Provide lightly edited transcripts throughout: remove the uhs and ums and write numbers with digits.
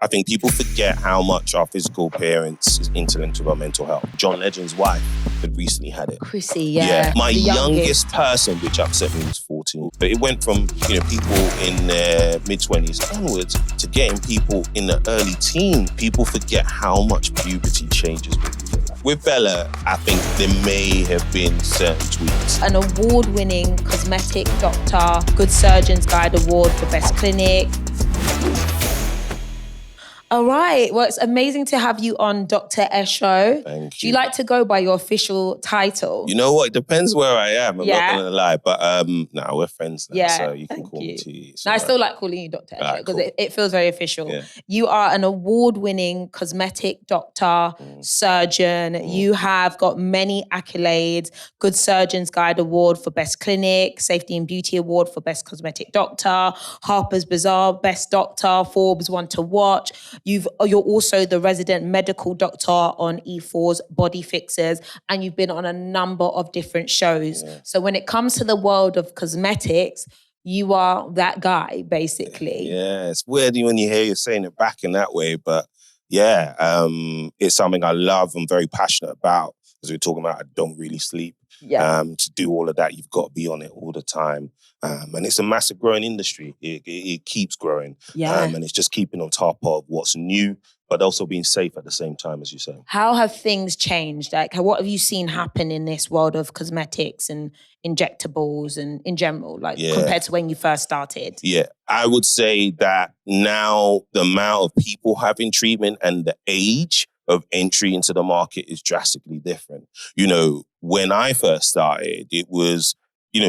I think people forget how much our physical appearance is interlinked with our mental health. John Legend's wife had recently had it. Chrissy, yeah. My youngest person, which upset me, was 14. But it went from, people in their mid-20s onwards to getting people in the early teens. People forget how much puberty changes with you. With Bella, I think there may have been certain tweaks. An award-winning cosmetic doctor, Good Surgeon's Guide Award for Best Clinic. All right. Well, it's amazing to have you on, Dr. Esho. Thank you. Do you like to go by your official title? You know what? It depends where I am. I'm not going to lie. But no, we're friends now, so you can call me T. No, I still like calling you Dr. Esho because it feels very official. Yeah. You are an award-winning cosmetic doctor, surgeon. You have got many accolades. Good Surgeon's Guide Award for Best Clinic, Safety and Beauty Award for Best Cosmetic Doctor, Harper's Bazaar Best Doctor, Forbes One to Watch. You're also the resident medical doctor on E4's Body Fixers, and you've been on a number of different shows. Yeah. So when it comes to the world of cosmetics, you are that guy, basically. Yeah, it's weird when you hear you saying it back in that way, but yeah, it's something I love and very passionate about. As we were talking about, I don't really sleep. Yeah. To do all of that, you've got to be on it all the time. And it's a massive growing industry. It keeps growing. Yeah. And it's just keeping on top of what's new, but also being safe at the same time, as you say. How have things changed? Like, what have you seen happen in this world of cosmetics and injectables and in general, compared to when you first started? Yeah, I would say that now the amount of people having treatment and the age of entry into the market is drastically different. When I first started, it was,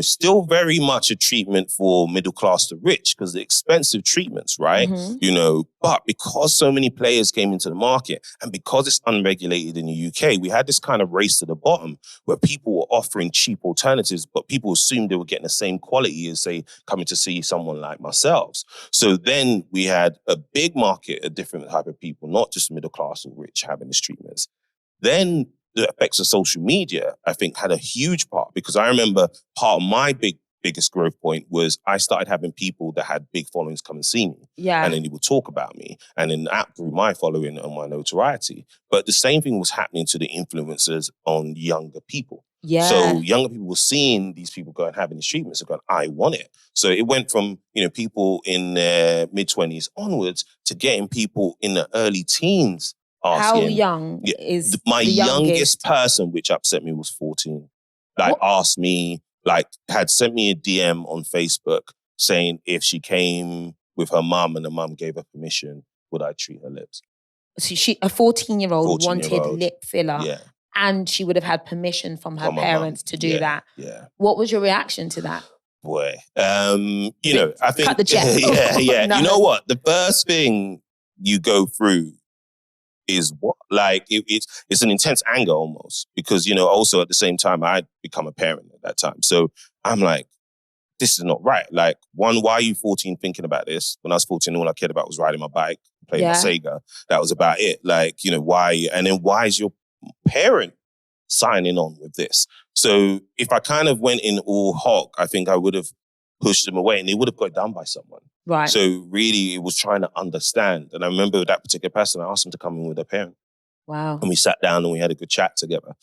still very much a treatment for middle class to rich because the expensive treatments, right? Mm-hmm. But because so many players came into the market and because it's unregulated in the UK, we had this kind of race to the bottom where people were offering cheap alternatives, but people assumed they were getting the same quality as, say, coming to see someone like myself. So then we had a big market of different type of people, not just middle class or rich having these treatments. Then the effects of social media, I think, had a huge part because I remember part of my biggest growth point was I started having people that had big followings come and see me. Yeah. And then they would talk about me. And then that grew my following and my notoriety. But the same thing was happening to the influencers on younger people. Yeah. So younger people were seeing these people go and having these treatments and going, I want it. So it went from, people in their mid-20s onwards to getting people in the early teens asking. How young is my the youngest person, which upset me, was 14. Asked me, had sent me a DM on Facebook saying if she came with her mum and the mum gave her permission, would I treat her lips? So a 14-year-old wanted lip filler. Yeah. And she would have had permission from her parents to do that. Yeah. What was your reaction to that? Boy, I think... Cut the check. Yeah. No. You know what? The first thing you go through is what, it's an intense anger almost because, also at the same time, I'd become a parent at that time. So I'm like, this is not right. One, why are you 14 thinking about this? When I was 14, all I cared about was riding my bike, playing my Sega. That was about it. Why? And then why is your parent signing on with this? So if I kind of went in all hog, I think I would have pushed them away and they would have got done by someone. Right. So really it was trying to understand. And I remember that particular person, I asked them to come in with their parent. Wow. And we sat down and we had a good chat together.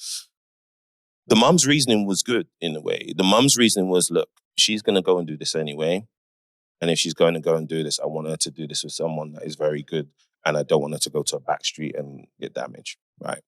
The mum's reasoning was good in a way. The mum's reasoning was, look, she's going to go and do this anyway. And if she's going to go and do this, I want her to do this with someone that is very good. And I don't want her to go to a back street and get damaged, right?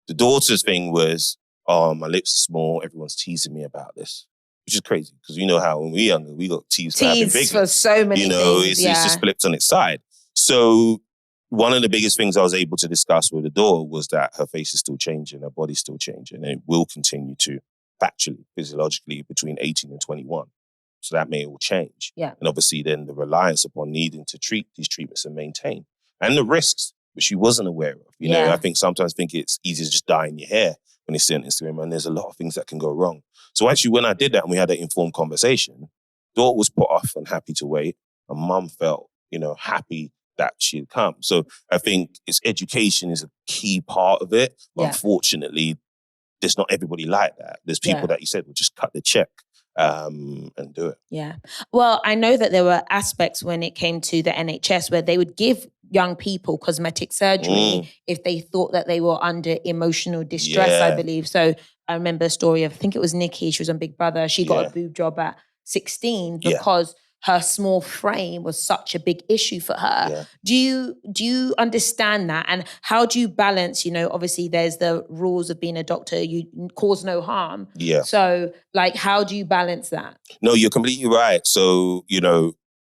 The daughter's thing was, my lips are small. Everyone's teasing me about this. Which is crazy, because you know how when we were younger, we got teased for having big lips. For so many things, it's just flipped on its side. So one of the biggest things I was able to discuss with the daughter was that her face is still changing, her body's still changing, and it will continue to, factually, physiologically, between 18 and 21. So that may all change. Yeah. And obviously then the reliance upon needing to treat these treatments and maintain. And the risks, which she wasn't aware of. I think sometimes it's easy to just dye in your hair when you see on Instagram, and there's a lot of things that can go wrong. So actually, when I did that and we had an informed conversation, daughter was put off and happy to wait, and mum felt, happy that she had come. So I think education is a key part of it. But unfortunately, there's not everybody like that. There's people that you said will just cut the check. and do it. Yeah. Well, I know that there were aspects when it came to the NHS where they would give young people cosmetic surgery if they thought that they were under emotional distress, I believe. So I remember a story of, I think it was Nikki, she was on Big Brother. She got a boob job at 16 because her small frame was such a big issue for her. Do you understand that? And how do you balance, obviously there's the rules of being a doctor, you cause no harm. So like, how do you balance that? No, you're completely right. So,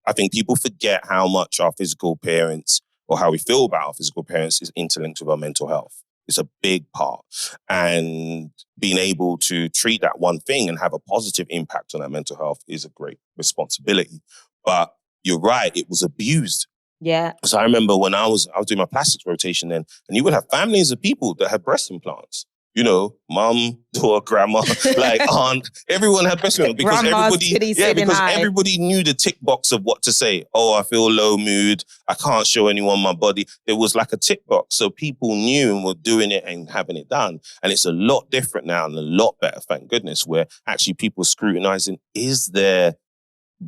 I think people forget how much our physical appearance or how we feel about our physical appearance is interlinked with our mental health. It's a big part. And being able to treat that one thing and have a positive impact on our mental health is a great responsibility. But you're right, it was abused. Yeah. So I remember when I was doing my plastics rotation then, and you would have families of people that had breast implants. Mum, daughter, grandma, like aunt, everyone had breast implants because everybody knew the tick box of what to say. Oh, I feel low mood. I can't show anyone my body. There was like a tick box. So people knew and were doing it and having it done. And it's a lot different now and a lot better, thank goodness, where actually people are scrutinizing, is there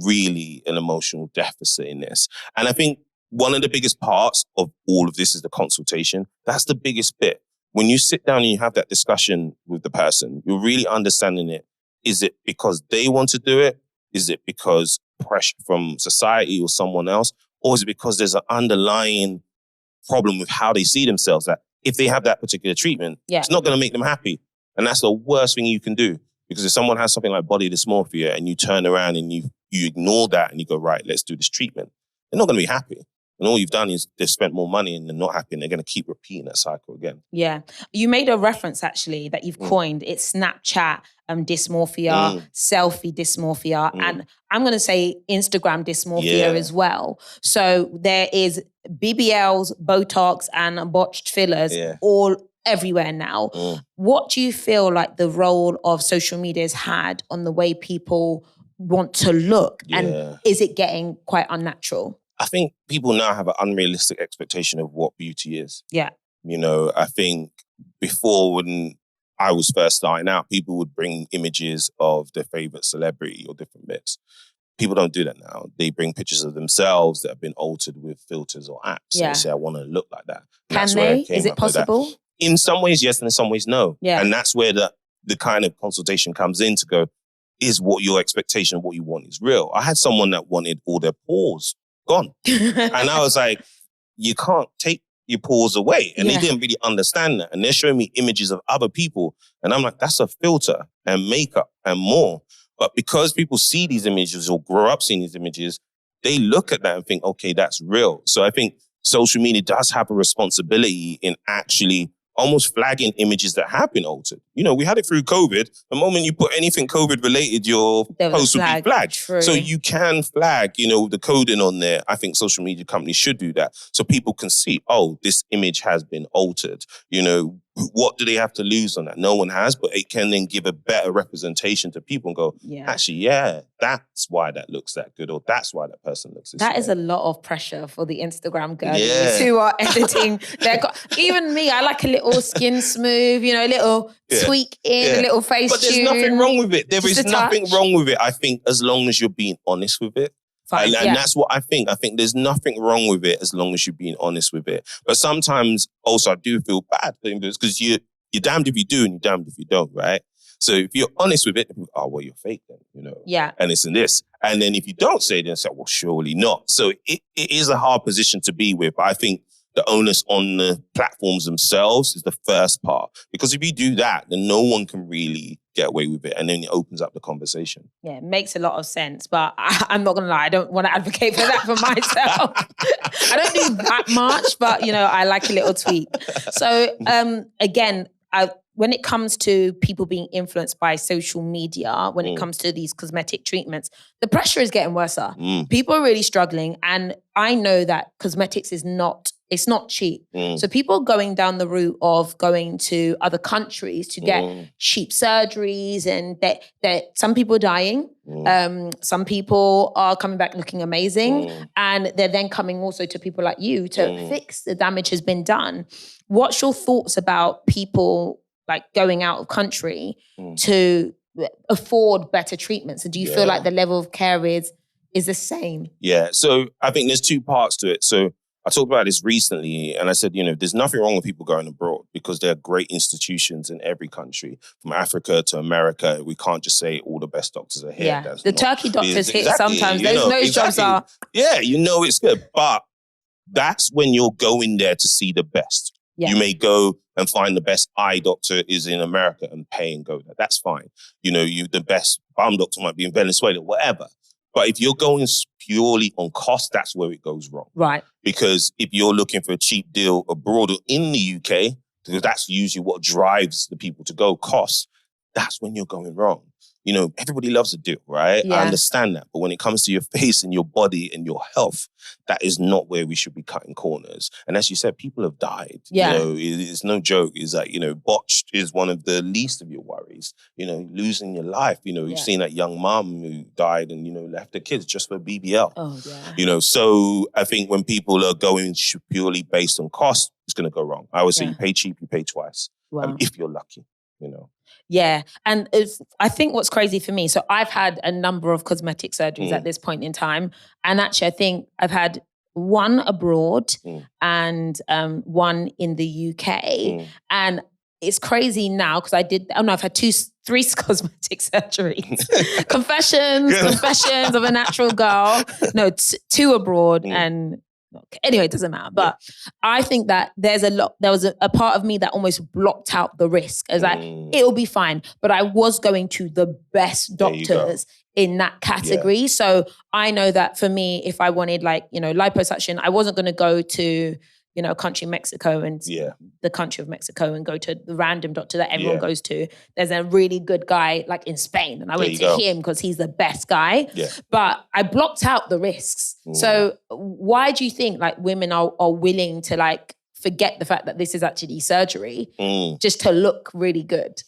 really an emotional deficit in this? And I think one of the biggest parts of all of this is the consultation. That's the biggest bit. When you sit down and you have that discussion with the person, you're really understanding it. Is it because they want to do it? Is it because pressure from society or someone else? Or is it because there's an underlying problem with how they see themselves, that if they have that particular treatment, it's not going to make them happy? And that's the worst thing you can do. Because if someone has something like body dysmorphia and you turn around and you ignore that and you go, right, let's do this treatment, they're not going to be happy. And all you've done is they've spent more money and they're not happy and they're going to keep repeating that cycle again. Yeah. You made a reference actually that you've coined. It's Snapchat dysmorphia, selfie dysmorphia, and I'm going to say Instagram dysmorphia as well. So there is BBLs, Botox and botched fillers all everywhere now. What do you feel like the role of social media has had on the way people want to look? And is it getting quite unnatural? I think people now have an unrealistic expectation of what beauty is. Yeah. I think before, when I was first starting out, people would bring images of their favorite celebrity or different bits. People don't do that now. They bring pictures of themselves that have been altered with filters or apps. Yeah. And they say, I want to look like that. And Can they? Is it possible? In some ways, yes, and in some ways, no. Yeah. And that's where the kind of consultation comes in to go, is what your expectation of what you want is real? I had someone that wanted all their pores gone. And I was like, you can't take your pores away. And they didn't really understand that. And they're showing me images of other people. And I'm like, that's a filter and makeup and more. But because people see these images or grow up seeing these images, they look at that and think, okay, that's real. So I think social media does have a responsibility in actually almost flagging images that have been altered. We had it through COVID. The moment you put anything COVID related, your post would be flagged. True. So you can flag, the coding on there. I think social media companies should do that. So people can see, oh, this image has been altered. What do they have to lose on that? No one has, but it can then give a better representation to people and go, actually, that's why that looks that good, or that's why that person looks this way. That is a lot of pressure for the Instagram girlies who are editing. Even me, I like a little skin smooth, a little tweak in, a little face But there's nothing wrong with it. There is nothing wrong with it, I think, as long as you're being honest with it. And that's what I think. I think there's nothing wrong with it as long as you're being honest with it. But sometimes also I do feel bad because you're damned if you do and you're damned if you don't, right? So if you're honest with it, well, you're fake then, Yeah. And it's in this. And then if you don't say it, then say, well, surely not. So it is a hard position to be with. But I think the onus on the platforms themselves is the first part. Because if you do that, then no one can really get away with it. And then it opens up the conversation. Yeah, it makes a lot of sense. But I'm not going to lie, I don't want to advocate for that for myself. I don't do that much, but, I like a little tweak. So again, when it comes to people being influenced by social media, when it comes to these cosmetic treatments, the pressure is getting worse. People are really struggling. And I know that cosmetics is not cheap. So people going down the route of going to other countries to get cheap surgeries, and that some people are dying. Some people are coming back looking amazing. And they're then coming also to people like you to fix the damage has been done. What's your thoughts about people like going out of country to afford better treatments? And do you feel like the level of care is the same? Yeah. So I think there's two parts to it. So I talked about this recently and I said, there's nothing wrong with people going abroad because there are great institutions in every country, from Africa to America. We can't just say all the best doctors are here. Yeah. The Turkey doctors hit sometimes. Those jobs are... Yeah, it's good. But that's when you're going there to see the best. Yeah. You may go and find the best eye doctor is in America and pay and go there. That's fine. The best bum doctor might be in Venezuela, whatever. But if you're going purely on cost, that's where it goes wrong. Right. Because if you're looking for a cheap deal abroad or in the UK, because that's usually what drives the people to go, cost, that's when you're going wrong. Everybody loves a deal, right? Yeah. I understand that. But when it comes to your face and your body and your health, that is not where we should be cutting corners. And as you said, people have died. Yeah. It's no joke. It's like, botched is one of the least of your worries. Losing your life. You've seen that young mom who died and, left her kids just for BBL. Oh, yeah. So I think when people are going purely based on cost, it's going to go wrong. I always say you pay cheap, you pay twice. Wow. If you're lucky, Yeah. And I think what's crazy for me, so I've had a number of cosmetic surgeries at this point in time. And actually, I think I've had one abroad and one in the UK. And it's crazy now because I've had three cosmetic surgeries. Confessions of a natural girl. No, two abroad and... Anyway, it doesn't matter. But I think that there was a part of me that almost blocked out the risk. I was like, it'll be fine. But I was going to the best doctors in that category. Yeah. So I know that for me, if I wanted liposuction, I wasn't going to go to, a country, Mexico, and the country of Mexico and go to the random doctor that everyone goes to. There's a really good guy like in Spain and I went to him because he's the best guy. Yeah. But I blocked out the risks. So why do you think women are willing to forget the fact that this is actually surgery just to look really good?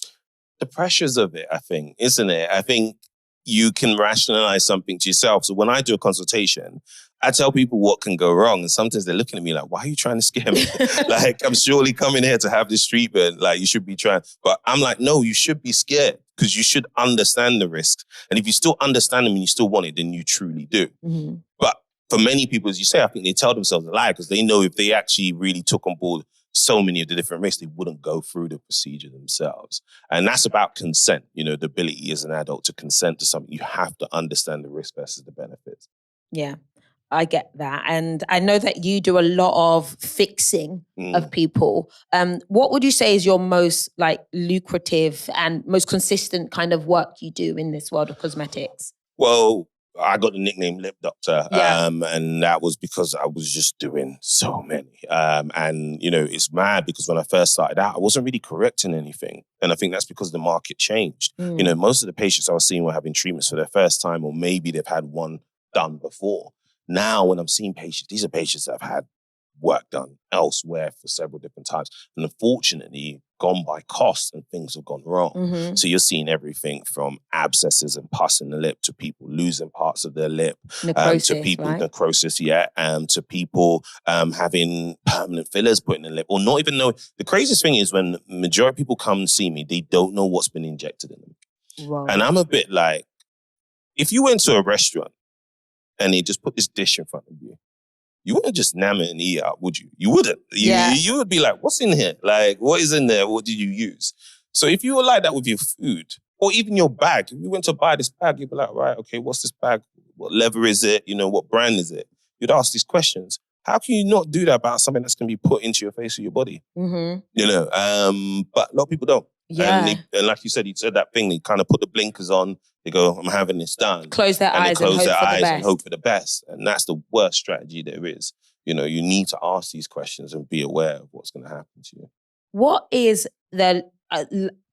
The pressures of it, I think, isn't it? I think you can rationalize something to yourself. So when I do a consultation, I tell people what can go wrong. And sometimes they're looking at me like, why are you trying to scare me? I'm surely coming here to have this treatment. You should be trying. But I'm like, no, you should be scared because you should understand the risks. And if you still understand them and you still want it, then you truly do. Mm-hmm. But for many people, as you say, I think they tell themselves a lie because they know if they actually really took on board so many of the different risks, they wouldn't go through the procedure themselves. And that's about consent. The ability as an adult to consent to something. You have to understand the risk versus the benefits. Yeah. I get that. And I know that you do a lot of fixing of people. What would you say is your most lucrative and most consistent kind of work you do in this world of cosmetics? Well, I got the nickname Lip Doctor. And that was because I was just doing so many. And it's mad because when I first started out, I wasn't really correcting anything. And I think that's because the market changed. Most of the patients I was seeing were having treatments for their first time, or maybe they've had one done before. Now, when I'm seeing patients, these are patients that have had work done elsewhere for several different times. And unfortunately, gone by cost and things have gone wrong. Mm-hmm. So you're seeing everything from abscesses and pus in the lip to people losing parts of their lip, necrosis, to people right? Necrosis, to people having permanent fillers put in the lip or not even know. The craziest thing is when the majority of people come and see me, they don't know what's been injected in them. Wow. And I'm a bit like, if you went to a restaurant and they just put this dish in front of you, you wouldn't just nam it and eat it out, would you? You wouldn't. You would be like, what's in here? What is in there? What did you use? So if you were like that with your food, or even your bag, if you went to buy this bag, you'd be like, right, okay, what's this bag? What leather is it? What brand is it? You'd ask these questions. How can you not do that about something that's going to be put into your face or your body? Mm-hmm. But a lot of people don't. Yeah. And like you said that thing, they kind of put the blinkers on, they go, I'm having this done. Close their eyes and hope for the best. And that's the worst strategy there is. You need to ask these questions and be aware of what's going to happen to you. What is the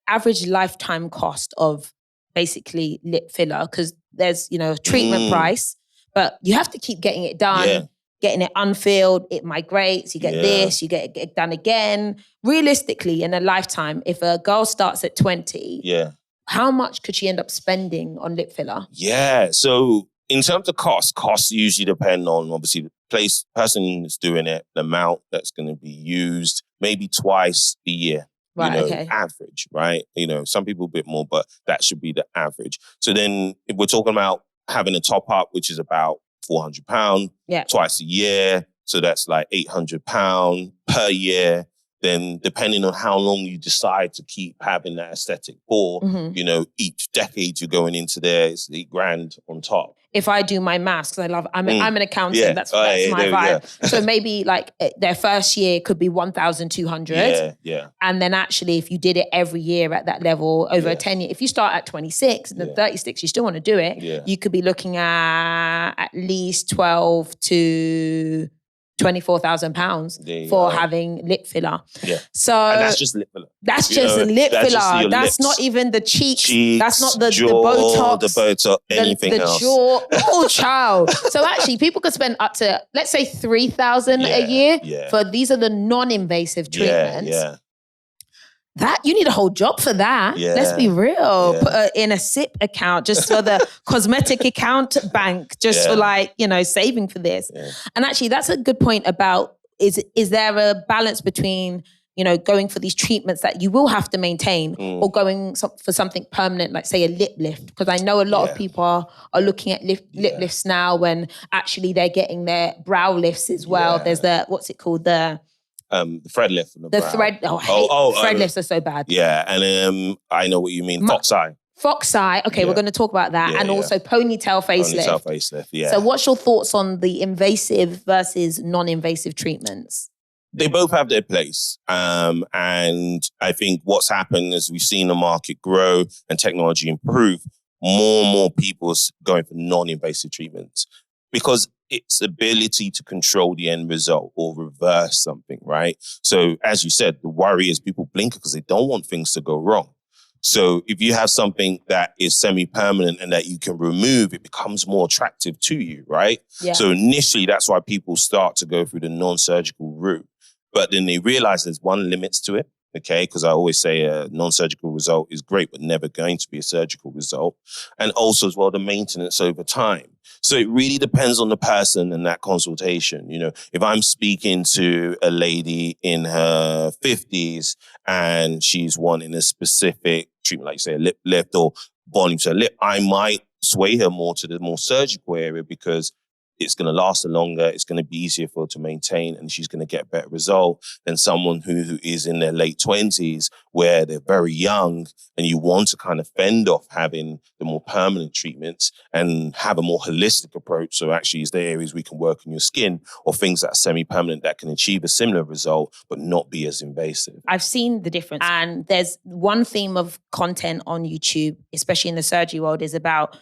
average lifetime cost of basically lip filler? Because there's, treatment price, but you have to keep getting it done. Yeah. Getting it unfilled, it migrates, you get this, you get it done again. Realistically, in a lifetime, if a girl starts at 20, how much could she end up spending on lip filler? Yeah, so in terms of costs usually depend on, obviously, the person that's doing it, the amount that's going to be used, maybe twice a year. Right, okay. Average, right? Some people a bit more, but that should be the average. So then if we're talking about having a top up, which is about £400 twice a year. So that's like £800 per year. Then depending on how long you decide to keep having that aesthetic for, each decade you're going into there, it's £8,000 on top. If I do my maths, because I'm an accountant, that's my vibe. So maybe like their first year could be 1,200. Yeah. And then actually if you did it every year at that level over a 10 year, if you start at 26 and then 36, you still want to do it, you could be looking at least 12 to £24,000 for having lip filler. Yeah. So and that's just lip filler. That's just lip filler. That's not even the cheeks. That's not the jaw, the Botox. The Botox, anything else. The jaw. Oh, child. So actually, people could spend up to, let's say, $3,000 a year for these are the non-invasive treatments. Yeah. That you need a whole job for that. Yeah. Let's be real. Put in a SIP account just for the cosmetic account bank, just for saving for this. Yeah. And actually, that's a good point about is there a balance between going for these treatments that you will have to maintain or going for something permanent, like say a lip lift? Because I know a lot of people are looking at lip lifts now when actually they're getting their brow lifts as well. Yeah. There's the what's it called the thread lift. The thread. Thread lifts are so bad. Yeah, and I know what you mean. Fox eye. Fox eye. Okay, we're going to talk about that, and also ponytail facelift. Ponytail facelift. Yeah. So, what's your thoughts on the invasive versus non-invasive treatments? They both have their place, and I think what's happened is we've seen the market grow and technology improve. More and more people going for non-invasive treatments because its ability to control the end result or reverse something, right? So as you said, the worry is people blink because they don't want things to go wrong. So if you have something that is semi-permanent and that you can remove, it becomes more attractive to you, right? Yeah. So initially, that's why people start to go through the non-surgical route. But then they realize there's one limit to it, okay? Because I always say a non-surgical result is great, but never going to be a surgical result. And also as well, the maintenance over time. So it really depends on the person and that consultation. If I'm speaking to a lady in her 50s and she's wanting a specific treatment, like say a lip lift or volume to her lip, I might sway her more to the more surgical area because it's going to last longer, it's going to be easier for her to maintain, and she's going to get a better result than someone who is in their late 20s where they're very young and you want to kind of fend off having the more permanent treatments and have a more holistic approach. So actually, is there areas we can work on your skin or things that are semi-permanent that can achieve a similar result but not be as invasive? I've seen the difference. And there's one theme of content on YouTube, especially in the surgery world, is about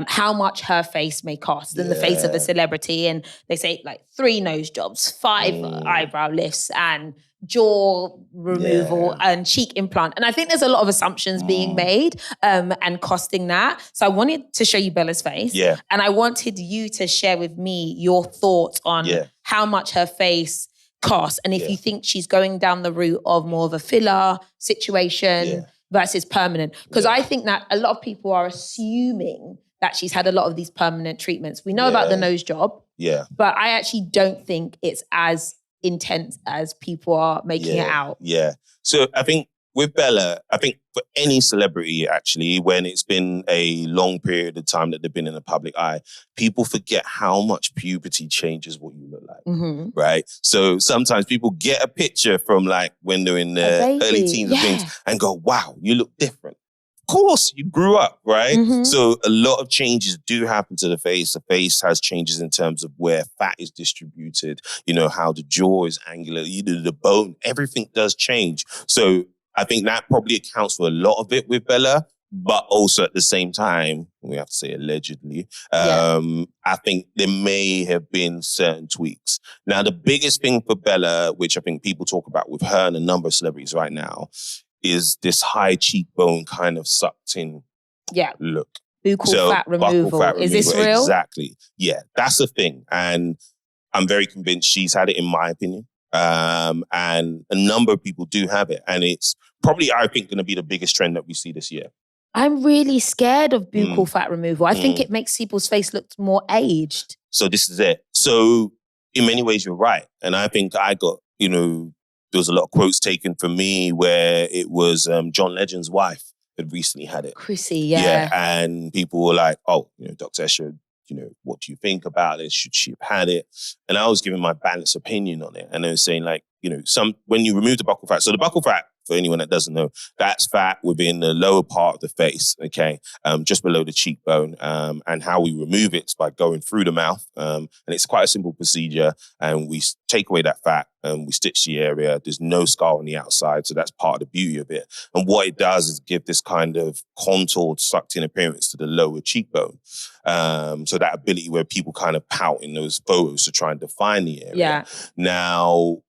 how much her face may cost in the face of a celebrity. And they say like 3 nose jobs, 5 eyebrow lifts and jaw removal and cheek implant. And I think there's a lot of assumptions being made and costing that. So I wanted to show you Bella's face. Yeah. And I wanted you to share with me your thoughts on how much her face costs. And if you think she's going down the route of more of a filler situation versus permanent. Because I think that a lot of people are assuming that she's had a lot of these permanent treatments. We know about the nose job, but I actually don't think it's as intense as people are making it out. Yeah. So I think with Bella, I think for any celebrity actually, when it's been a long period of time that they've been in the public eye, people forget how much puberty changes what you look like, right? So sometimes people get a picture from like when they're in their early teens and things and go, wow, you look different. Of course, you grew up, right? So a lot of changes do happen to the face. The face has changes in terms of where fat is distributed, how the jaw is angular, the bone, everything does change. So I think that probably accounts for a lot of it with Bella, but also at the same time, we have to say allegedly, I think there may have been certain tweaks. Now, the biggest thing for Bella, which I think people talk about with her and a number of celebrities right now, is this high cheekbone kind of sucked in look. Buccal fat removal. Is this real? Exactly. Yeah, that's the thing. And I'm very convinced she's had it, in my opinion. And a number of people do have it. And it's probably, I think, going to be the biggest trend that we see this year. I'm really scared of buccal fat removal. I think it makes people's face look more aged. So this is it. So in many ways, you're right. And I think I got, there was a lot of quotes taken from me where it was John Legend's wife had recently had it. Chrissy, yeah. And people were like, oh, Dr. Esho, what do you think about this? Should she have had it? And I was giving my balanced opinion on it. And I was saying like, when you remove the buccal fat, so the buccal fat, for anyone that doesn't know, that's fat within the lower part of the face, okay, just below the cheekbone. And how we remove it is by going through the mouth. And it's quite a simple procedure. And we take away that fat and we stitch the area. There's no scar on the outside. So that's part of the beauty of it. And what it does is give this kind of contoured, sucked in appearance to the lower cheekbone. So that ability where people kind of pout in those photos to try and define the area. Yeah. Now,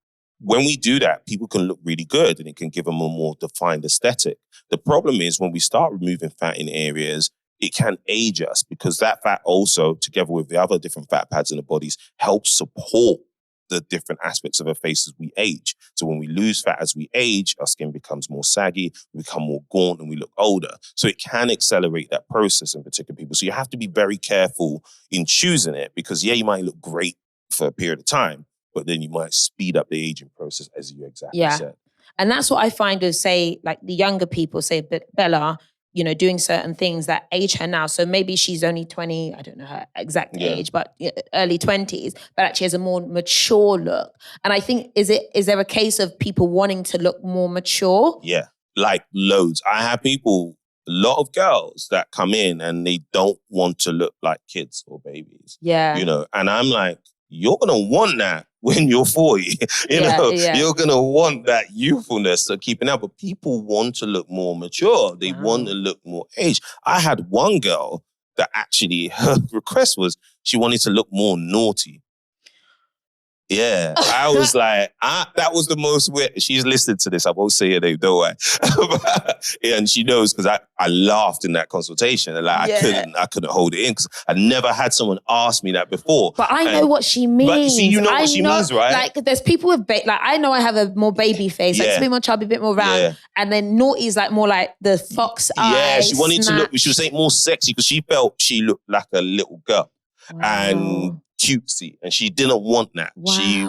when we do that, people can look really good and it can give them a more defined aesthetic. The problem is when we start removing fat in areas, it can age us because that fat also, together with the other different fat pads in the bodies, helps support the different aspects of a face as we age. So when we lose fat as we age, our skin becomes more saggy, we become more gaunt and we look older. So it can accelerate that process in particular people. So you have to be very careful in choosing it because you might look great for a period of time, but then you might speed up the aging process as you exactly said. And that's what I find is, say, like the younger people, say Bella, doing certain things that age her now. So maybe she's only 20, I don't know her exact age, but early 20s, but actually has a more mature look. And I think, is there a case of people wanting to look more mature? Yeah, like loads. I have people, a lot of girls that come in and they don't want to look like kids or babies. Yeah. And I'm like, you're going to want that when you're 40. You're going to want that youthfulness of keeping up. But people want to look more mature. They want to look more aged. I had one girl that actually, her request was she wanted to look more naughty. Yeah, I was like, that was the most weird. She's listened to this. I won't say her name, don't I? And she knows because I laughed in that consultation. And I couldn't hold it in because I never had someone ask me that before. But I know what she means. But see, you know what she means, right? Like there's people with, I know I have a more baby face. Like, it's a bit more chubby, a bit more round. Yeah. And then naughty is like more like the fox eye. Yeah, she wanted to look, she was saying more sexy because she felt she looked like a little girl. Wow. And cutesy, and she didn't want that. Wow. She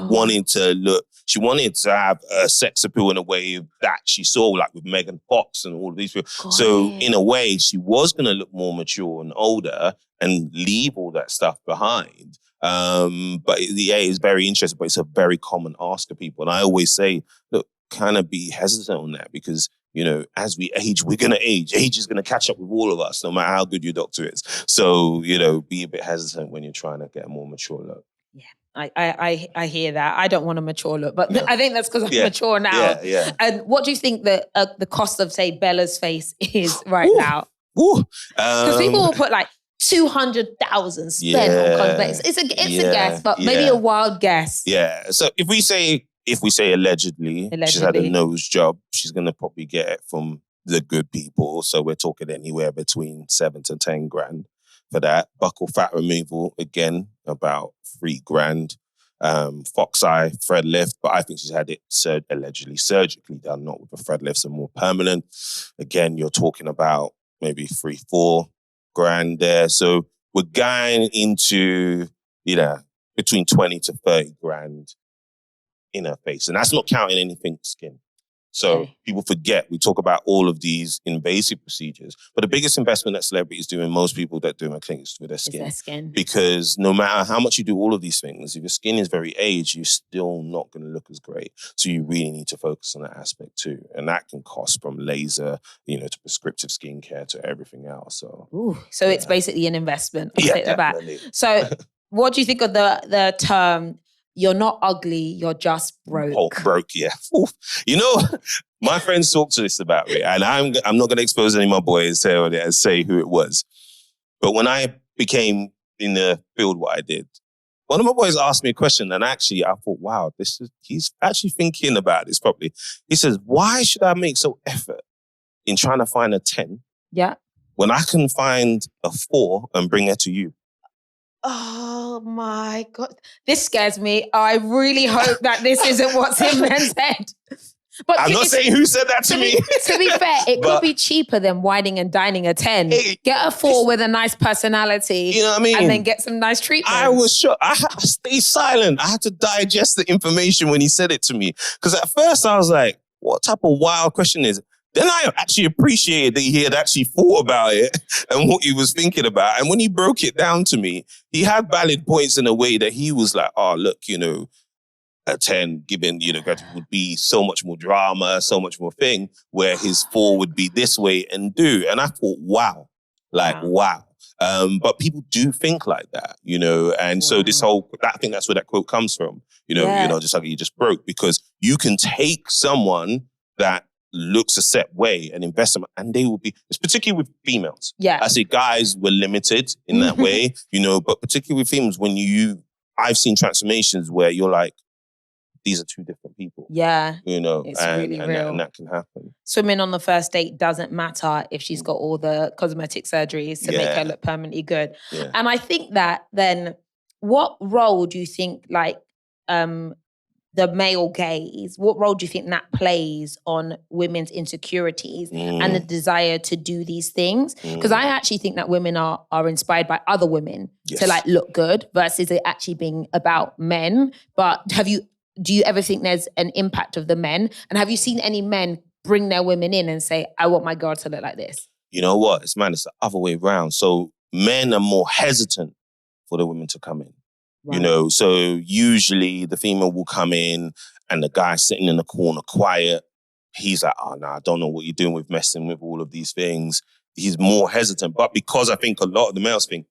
wanted to have a sex appeal in a way that she saw, like with Megan Fox and all of these people. In a way, she was going to look more mature and older and leave all that stuff behind. But it's very interesting, but it's a very common ask of people. And I always say, look, kind of be hesitant on that because as we age, we're going to age. Age is going to catch up with all of us, no matter how good your doctor is. So, be a bit hesitant when you're trying to get a more mature look. Yeah, I hear that. I don't want a mature look, but I think that's because I'm mature now. Yeah. And what do you think the cost of, say, Bella's face is right now? Because people will put like 200,000 spent on cosmetics. It's a guess, but maybe a wild guess. Yeah. So if we say allegedly, she's had a nose job, she's going to probably get it from the good people. So we're talking anywhere between 7 to 10 grand for that. Buccal fat removal, again, about 3 grand. Fox eye, thread lift, but I think she's had it allegedly surgically done, not with a thread lift, so more permanent. Again, you're talking about maybe 3-4 grand there. So we're going into, between 20 to 30 grand in her face. And that's not counting anything skin. So people forget, we talk about all of these invasive procedures, but the biggest investment that celebrities do, and most people that do in my clinic, is with their skin. Because no matter how much you do all of these things, if your skin is very aged, you're still not going to look as great. So you really need to focus on that aspect too. And that can cost from laser, to prescriptive skincare to everything else. So it's basically an investment. I'll take that back. So what do you think of the term, you're not ugly, you're just broke? Oh, broke, yeah. Oof. My friends talked to this about me, and I'm not going to expose any of my boys here and say who it was. But when I became in the field what I did, one of my boys asked me a question, and actually I thought, wow, he's actually thinking about this properly. He says, why should I make so effort in trying to find a 10 when I can find a 4 and bring her to you? Oh my God. This scares me. I really hope that this isn't what's in men's head. But I'm not saying who said that to me. To be fair, it could be cheaper than whining and dining a 10. Get a 4 with a nice personality. You know what I mean? And then get some nice treatment. I was shocked. I had to stay silent. I had to digest the information when he said it to me. Because at first I was like, what type of wild question is it? Then I actually appreciated that he had actually thought about it and what he was thinking about. And when he broke it down to me, he had valid points in a way that he was like, oh, look, you know, a 10 given, you know, would be so much more drama, so much more thing, where his 4 would be this way and do. And I thought, wow. But people do think like that, you know, and so this whole, I think that's where that quote comes from, you know, just like you just broke, because you can take someone that looks a set way and invest them, and they will be, it's particularly with females. Yeah. I say guys were limited in that way, you know, but particularly with females, when I've seen transformations where you're like, these are two different people. Yeah. You know, it's really real. And that can happen. Swimming on the first date doesn't matter if she's got all the cosmetic surgeries to make her look permanently good. Yeah. And I think that then, what role do you think like the male gaze, what role do you think that plays on women's insecurities and the desire to do these things? Because I actually think that women are inspired by other women to like look good versus it actually being about men. But do you ever think there's an impact of the men? And have you seen any men bring their women in and say, I want my girl to look like this? You know what? It's the other way around. So men are more hesitant for the women to come in. Right. You know, so usually the female will come in and the guy sitting in the corner quiet. He's like, oh, no, I don't know what you're doing with messing with all of these things. He's more hesitant. But because I think a lot of the males think,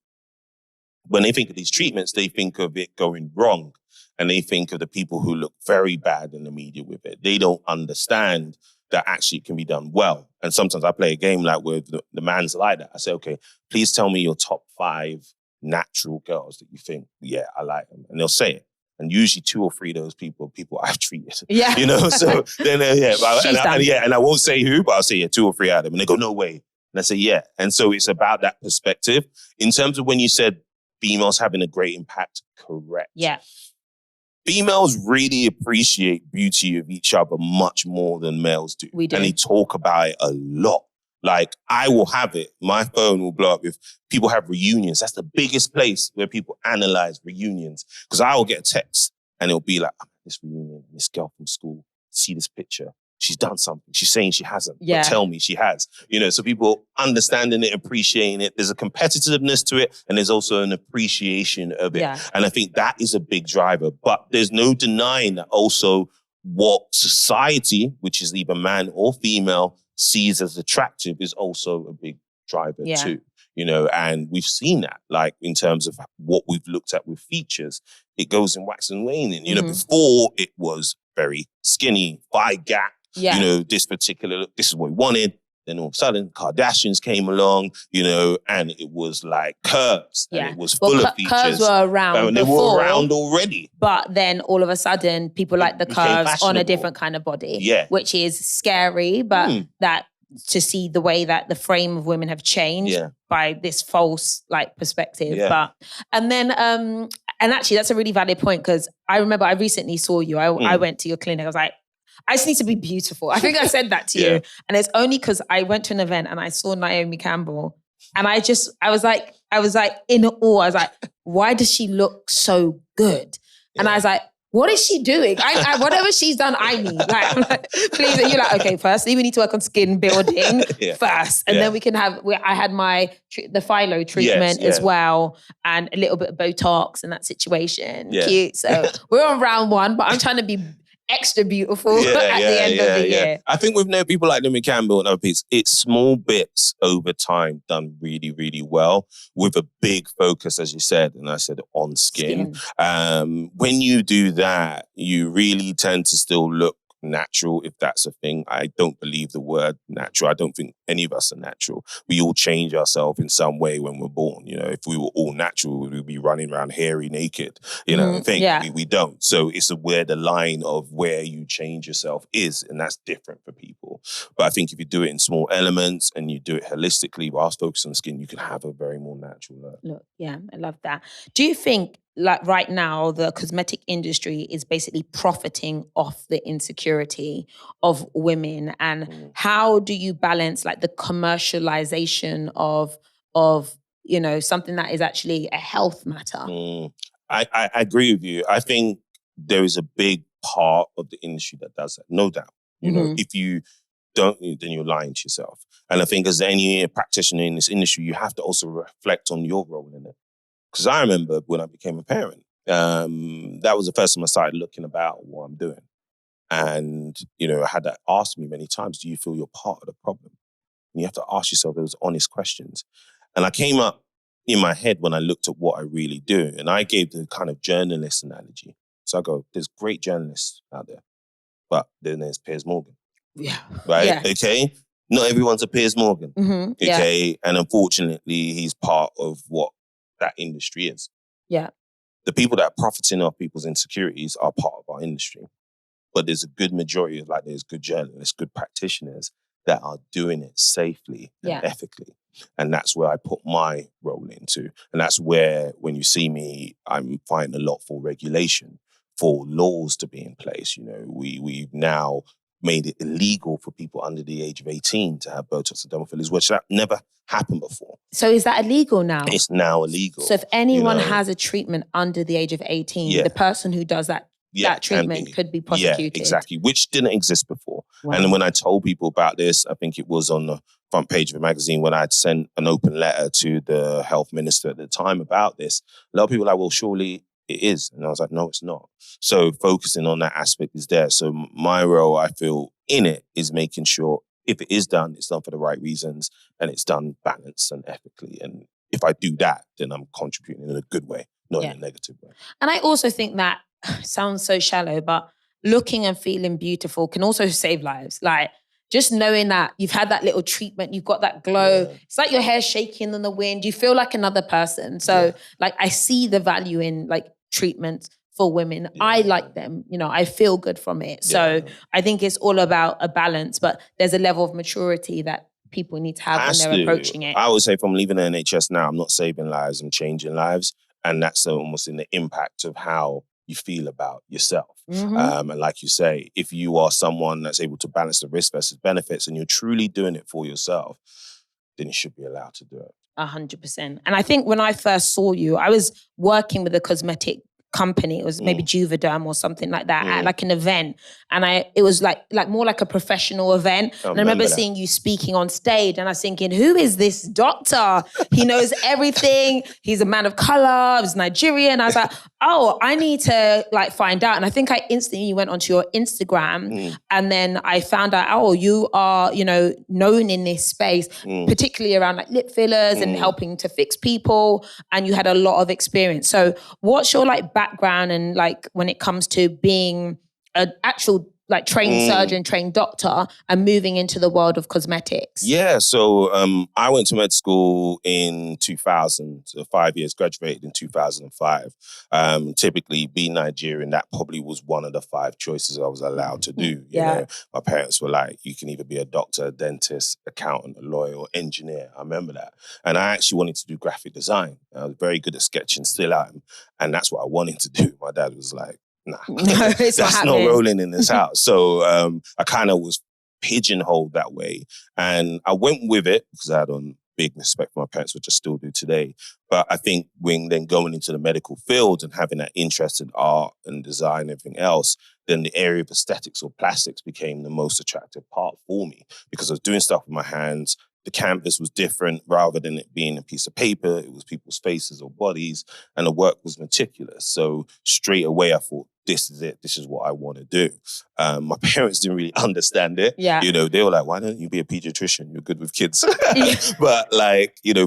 when they think of these treatments, they think of it going wrong. And they think of the people who look very bad in the media with it. They don't understand that actually it can be done well. And sometimes I play a game like where the man's like that. I say, okay, please tell me your top 5 natural girls that you think, yeah, I like them. And they'll say it. And usually 2 or 3 of those people I've treated. Yeah. You know, so then, and I won't say who, but I'll say, 2 or 3 out of them. And they go, no way. And I say, yeah. And so it's about that perspective. In terms of when you said females having a great impact, correct. Yeah. Females really appreciate beauty of each other much more than males do. We do. And they talk about it a lot. Like, I will have it. My phone will blow up if people have reunions. That's the biggest place where people analyze reunions. Because I will get a text and it'll be like, I'm at this reunion, this girl from school, see this picture. She's done something. She's saying she hasn't, but tell me she has. You know, so people understanding it, appreciating it. There's a competitiveness to it, and there's also an appreciation of it. Yeah. And I think that is a big driver. But there's no denying that also what society, which is either man or female, sees as attractive is also a big driver too. You know, and we've seen that, like, in terms of what we've looked at with features. It goes in wax and waning. You know, before it was very skinny, thigh gap. Yeah. You know, this particular look, this is what we wanted. Then all of a sudden, Kardashians came along, you know, and it was like curves. Yeah. And it was full of features. Curves were around they were around already. But then all of a sudden, people like the curves on a different kind of body. Yeah. Which is scary, but that to see the way that the frame of women have changed by this false like perspective. Yeah. But and then and actually that's a really valid point, because I remember I recently saw you. I went to your clinic. I was like, I just need to be beautiful. I think I said that to you. And it's only because I went to an event and I saw Naomi Campbell. And I was like in awe. I was like, why does she look so good? And I was like, what is she doing? I whatever she's done, I need. Like, I'm like, please. And you're like, okay, firstly, we need to work on skin building first. And then we can have, I had the Philo treatment as well, and a little bit of Botox in that situation. Yeah. Cute. So we're on round 1, but I'm trying to be extra beautiful at the end of the year. I think with people like Naomi Campbell and other people, it's small bits over time done really, really well with a big focus, as you said, and I said, on skin. When you do that, you really tend to still look natural, if that's a thing. I don't believe the word natural. I don't think any of us are natural. We all change ourselves in some way when we're born. You know, if we were all natural, we'd be running around hairy, naked. You know, we don't. So it's where the line of where you change yourself is, and that's different for people. But I think if you do it in small elements and you do it holistically whilst focusing on the skin, you can have a very more natural look. Look, yeah, I love that. Do you think, like right now, the cosmetic industry is basically profiting off the insecurity of women? And how do you balance like the commercialization of something that is actually a health matter? I agree with you. I think there is a big part of the industry that does that, no doubt. You know, if you don't, then you're lying to yourself. And I think as any practitioner in this industry, you have to also reflect on your role in it. Because I remember when I became a parent, that was the first time I started looking about what I'm doing. And, I had that asked me many times, do you feel you're part of the problem? And you have to ask yourself those honest questions. And I came up in my head when I looked at what I really do. And I gave the kind of journalist analogy. So I go, there's great journalists out there, but then there's Piers Morgan. Yeah. Right? Yeah. Okay? Not everyone's a Piers Morgan. Okay? Yeah. And unfortunately, he's part of what that industry is. Yeah. The people that are profiting off people's insecurities are part of our industry. But there's a good majority of there's good journalists, good practitioners that are doing it safely and ethically. And that's where I put my role into. And that's where, when you see me, I'm fighting a lot for regulation, for laws to be in place. We've now made it illegal for people under the age of 18 to have Botox and dermal fillers, which that never happened before. So is that illegal now? It's now illegal. So if anyone has a treatment under the age of 18, the person who does that treatment could be prosecuted. Yeah, exactly, which didn't exist before. Wow. And when I told people about this, I think it was on the front page of a magazine when I'd sent an open letter to the health minister at the time about this, a lot of people were like, well, surely it is. And I was like, no, it's not. So focusing on that aspect is there. So my role, I feel, in it is making sure if it is done, it's done for the right reasons and it's done balanced and ethically. And if I do that, then I'm contributing in a good way, not in a negative way. And I also think that sounds so shallow, but looking and feeling beautiful can also save lives. Like, just knowing that you've had that little treatment, you've got that glow. Yeah. It's like your hair shaking in the wind. You feel like another person. So I see the value in treatments for women. Yeah. I like them. I feel good from it. So I think it's all about a balance, but there's a level of maturity that people need to have when they're approaching it. I would say from leaving the NHS now, I'm not saving lives, I'm changing lives. And that's almost in the impact of how you feel about yourself. And like you say, if you are someone that's able to balance the risk versus benefits and you're truly doing it for yourself, then you should be allowed to do it. 100%. And I think when I first saw you, I was working with a cosmetic company. It was maybe Juvederm or something like that at an event. And it was like more like a professional event. And I remember seeing you speaking on stage and I was thinking, who is this doctor? He knows everything. He's a man of color. He's Nigerian. I was like, oh, I need to find out. And I think I instantly went onto your Instagram and then I found out, oh, you are, known in this space, particularly around lip fillers and helping to fix people. And you had a lot of experience. So what's your background and when it comes to being an actual trained surgeon, trained doctor and moving into the world of cosmetics? Yeah, so I went to med school in 2000, so 5 years, graduated in 2005. Typically being Nigerian, that probably was one of the 5 choices I was allowed to do. You know? My parents were like, you can either be a doctor, a dentist, accountant, a lawyer, or engineer. I remember that. And I actually wanted to do graphic design. I was very good at sketching, still am. And that's what I wanted to do. My dad was like, nah, that's not rolling in this house. So I kind of was pigeonholed that way. And I went with it because I had on big respect for my parents, which I still do today. But I think when then going into the medical field and having that interest in art and design and everything else, then the area of aesthetics or plastics became the most attractive part for me because I was doing stuff with my hands. The canvas was different. Rather than it being a piece of paper, it was people's faces or bodies, and the work was meticulous. So straight away I thought, this is it. This is what I want to do. My parents didn't really understand it. Yeah. They were like, why don't you be a pediatrician? You're good with kids. But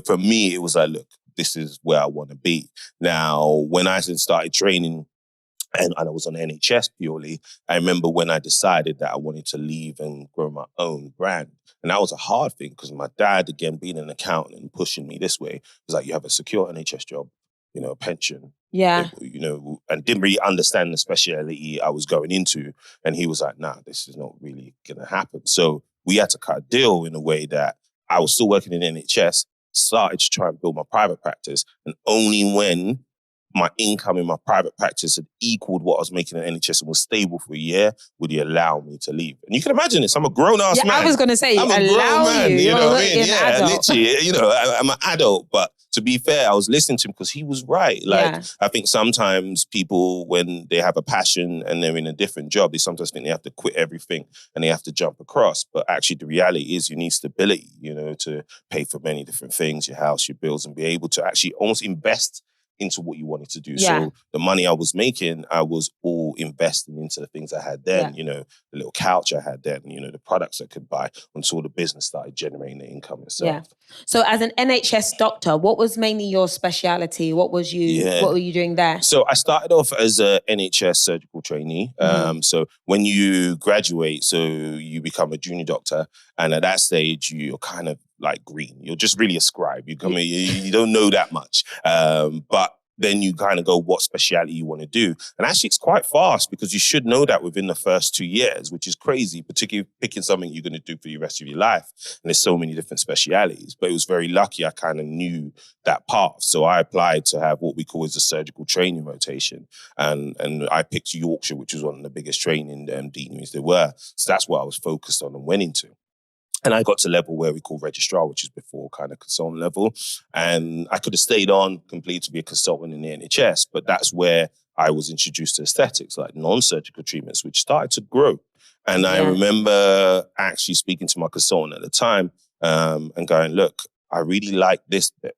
for me, it was like, look, this is where I want to be. Now, when I started training, and I was on NHS purely, I remember when I decided that I wanted to leave and grow my own brand. And that was a hard thing because my dad, again, being an accountant and pushing me this way, was like, you have a secure NHS job, a pension. Yeah. And didn't really understand the speciality I was going into. And he was like, nah, this is not really going to happen. So we had to cut a deal in a way that I was still working in NHS, started to try and build my private practice. And only when my income in my private practice had equaled what I was making in NHS and was stable for a year, would he allow me to leave? And you can imagine this. I'm a grown-ass man. I was going to say, I'm a grown man. you. You know what I mean? Yeah, adult. literally. I'm an adult. But to be fair, I was listening to him because he was right. I think sometimes people, when they have a passion and they're in a different job, they sometimes think they have to quit everything and they have to jump across. But actually, the reality is you need stability, to pay for many different things, your house, your bills, and be able to actually almost invest into what you wanted to do. Yeah. So the money I was making, I was all investing into the things I had then, the little couch I had then, the products I could buy until the business started generating the income itself. Yeah. So as an NHS doctor, what was mainly your speciality? What were you doing there? So I started off as a NHS surgical trainee. So when you graduate, so you become a junior doctor, and at that stage, you're kind of like green. You're just really a scribe. You come in, you don't know that much. But then you kind of go what speciality you want to do. And actually it's quite fast because you should know that within the first 2 years, which is crazy, particularly picking something you're going to do for the rest of your life. And there's so many different specialities. But it was very lucky I kind of knew that path. So I applied to have what we call as a surgical training rotation. And I picked Yorkshire, which was one of the biggest training deaneries there were. So that's what I was focused on and went into. And I got to level where we call registrar, which is before kind of consultant level. And I could have stayed on completely to be a consultant in the NHS, but that's where I was introduced to aesthetics, like non-surgical treatments, which started to grow. And I remember actually speaking to my consultant at the time and going, look, I really like this bit,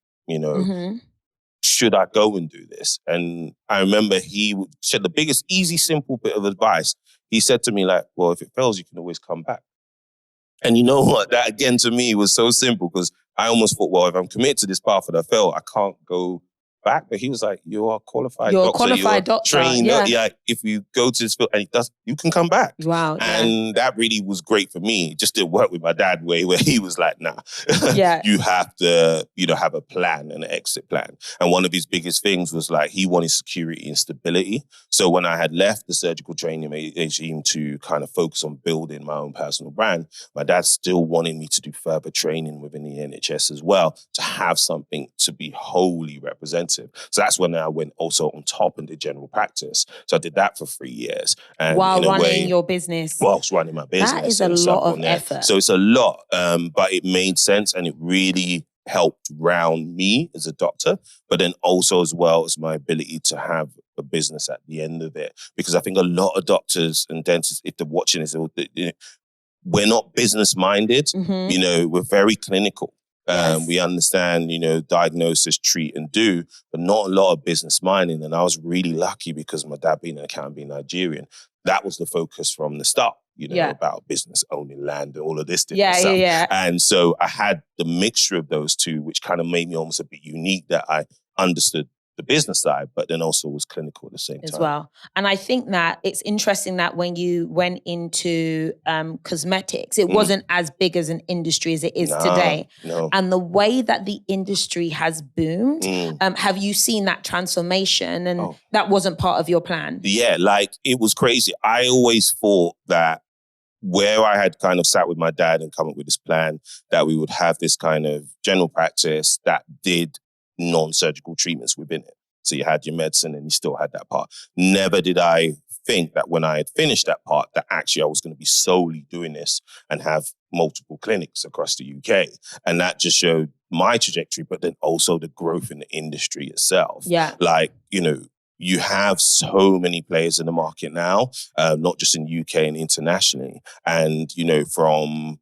should I go and do this? And I remember he said the biggest, easy, simple bit of advice. He said to me like, well, if it fails, you can always come back. And you know what? That again to me was so simple because I almost thought, well, if I'm committed to this path and I fail, I can't go back. But he was like, you are qualified doctor. You're a qualified doctor. Trained. Yeah. If you go to this field and you can come back. Wow. And that really was great for me. It just didn't work with my dad way where he was like, nah, you have to, have a plan, an exit plan. And one of his biggest things was like, he wanted security and stability. So when I had left the surgical training regime to kind of focus on building my own personal brand, my dad still wanted me to do further training within the NHS as well, to have something to be wholly represented. So that's when I went also on top and did general practice. So I did that for 3 years. And while running your business. Whilst running my business. That is a lot of effort. So it's a lot, but it made sense and it really helped round me as a doctor, but then also as well as my ability to have a business at the end of it. Because I think a lot of doctors and dentists, if they're watching this, we're not business-minded. We're very clinical. We understand, diagnosis, treat and do, but not a lot of business minding. And I was really lucky because my dad being an accountant, being Nigerian, that was the focus from the start, about business, owning land and all of this different stuff. And so I had the mixture of those two, which kind of made me almost a bit unique that I understood the business side, but then also was clinical at the same time. As well. And I think that it's interesting that when you went into cosmetics, it wasn't as big as an industry as it is today. No. And the way that the industry has boomed, have you seen that transformation? And that wasn't part of your plan? Yeah, like it was crazy. I always thought that where I had kind of sat with my dad and come up with this plan, that we would have this kind of general practice that did non-surgical treatments within it. So you had your medicine and you still had that part. Never did I think that when I had finished that part, that actually I was going to be solely doing this and have multiple clinics across the UK. And that just showed my trajectory, but then also the growth in the industry itself. Yeah. Like, you have so many players in the market now, not just in the UK and internationally. And, from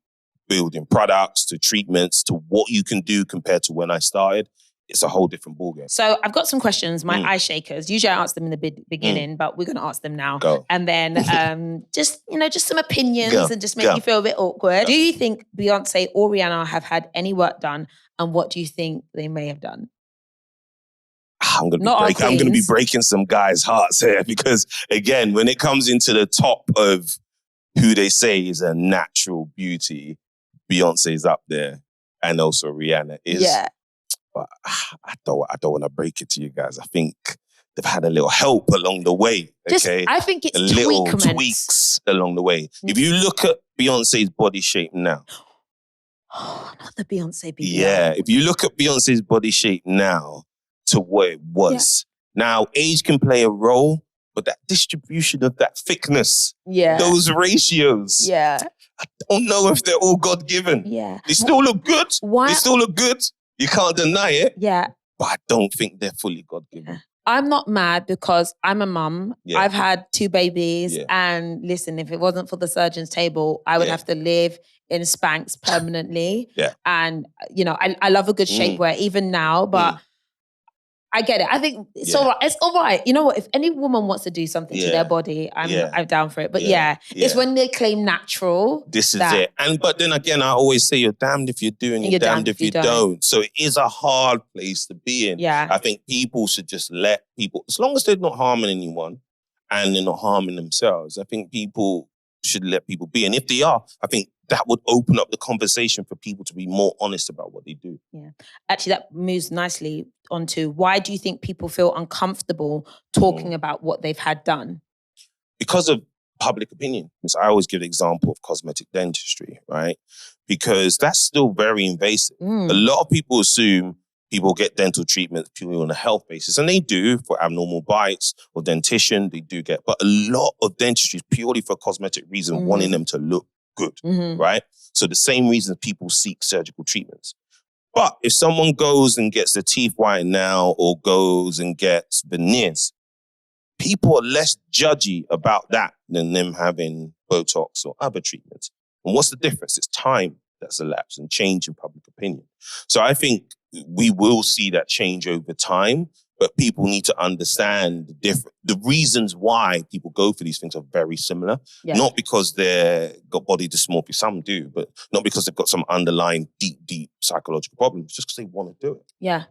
building products to treatments to what you can do compared to when I started, it's a whole different ballgame. So I've got some questions, my eye shakers. Usually I ask them in the beginning, but we're going to ask them now. Go. And then just some opinions and just make you feel a bit awkward. Do you think Beyonce or Rihanna have had any work done? And what do you think they may have done? I'm going to be breaking some guys' hearts here because, again, when it comes into the top of who they say is a natural beauty, Beyonce's up there, and also Rihanna is. Yeah. But I don't want to break it to you guys. I think they've had a little help along the way. Okay, I think it's little tweaks along the way. If you look at Beyonce's body shape now, not the Beyonce BBL. Yeah, if you look at Beyonce's body shape now to what it was, now age can play a role, but that distribution of that thickness, those ratios, I don't know if they're all God-given. Yeah, they still look good. Why? They still look good. You can't deny it. Yeah, but I don't think they're fully God-given. Yeah. I'm not mad because I'm a mum. Yeah. I've had 2 babies. Yeah. And listen, if it wasn't for the surgeon's table, I would have to live in Spanx permanently. Yeah. And, you know, I love a good shapewear even now, but I get it. I think it's all right. It's all right. You know what? If any woman wants to do something to their body, I'm down for it. But it's when they claim natural. This is it. But then again, I always say you're damned if you do and you're damned if you don't. So it is a hard place to be in. Yeah. I think people should just let people, as long as they're not harming anyone and they're not harming themselves, I think people should let people be. And if they are, I think that would open up the conversation for people to be more honest about what they do. Yeah. Actually, that moves nicely onto why do you think people feel uncomfortable talking about what they've had done? Because of public opinion. So I always give the example of cosmetic dentistry, right? Because that's still very invasive. A lot of people assume people get dental treatment purely on a health basis. And they do for abnormal bites or dentition, they do get. But a lot of dentistry is purely for cosmetic reasons, wanting them to look good, right? So the same reasons people seek surgical treatments. But if someone goes and gets their teeth whitened now or goes and gets veneers, people are less judgy about that than them having Botox or other treatments. And what's the difference? It's time that's elapsed and change in public opinion. So I think we will see that change over time, but people need to understand the reasons why people go for these things are very similar. Yeah. Not because they've got body dysmorphia, some do, but not because they've got some underlying deep psychological problems, just because they want to do it. Yeah.